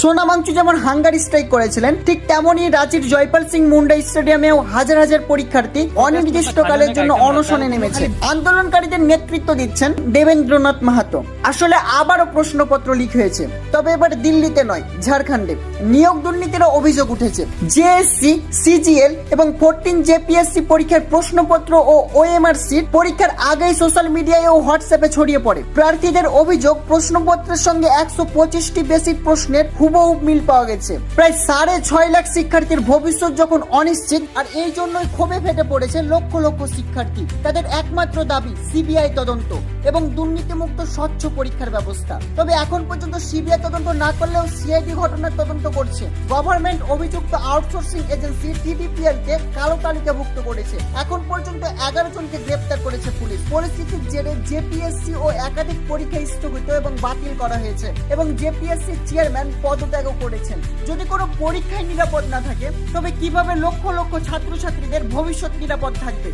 সোনামাংচু যেমন Hungary strike করেছিলেন, ঠিক তেমনই রাঁচির জয়পাল সিং মুন্ডা স্টেডিয়ামেও হাজার হাজার পরীক্ষার্থী অনির্দিষ্টকালের জন্য অনশনে নেমেছে। আন্দোলনকারীদের নেতৃত্ব দিচ্ছেন দেবেন্দ্রনাথ মাহাতো। আসলে আবারও প্রশ্নপত্র লিক হয়েছে, তবে এবার দিল্লিতে নয়, ঝাড়খণ্ডে। নিয়োগ দুর্নীতির অভিযোগ উঠেছে। জেএসসি, সিজিএল এবং 14 জেপিএসসি পরীক্ষার প্রশ্নপত্র ও ওএমআর সিট পরীক্ষার আগেই সোশ্যাল মিডিয়ায় ও হোয়াটসঅ্যাপে ছড়িয়ে পড়ে। প্রার্থীদের অভিযোগ, প্রশ্নপত্রের সঙ্গে 125টি বেসিক প্রশ্নের হুবহু মিল পাওয়া গেছে। প্রায় 6.5 লাখ শিক্ষার্থীর ভবিষ্যৎ যখন অনিশ্চিত, আর এই জন্যই ক্ষোভে ফেটে পড়েছে লক্ষ লক্ষ শিক্ষার্থী। তাদের একমাত্র দাবি সিবিআই তদন্ত এবং দুর্নীতিমুক্ত স্বচ্ছ পরীক্ষার ব্যবস্থা। তবে এখন পর্যন্ত সিবিআই তদন্ত না করলেও সিআইডি ঘটনার তদন্ত করছে। গভর্নমেন্ট অভিযুক্ত আউটসোর্সিং এজেন্সি টিডিপিএল কে কালো তালিকাভুক্ত করেছে। এখন পর্যন্ত 11 জনকে গ্রেফতার করেছে পুলিশ। পরিস্থিতির জেরে জেপিএসসি ও একাধিক পরীক্ষা স্থগিত এবং বাতিল করা হয়েছে এবং জেপিএসসি চেয়ারম্যান পদত্যাগও করেছেন। যদি কোনো পরীক্ষায় নিরাপদ না থাকে, তবে কিভাবে লক্ষ লক্ষ ছাত্রছাত্রীদের ভবিষ্যৎ নিরাপদ থাকবে?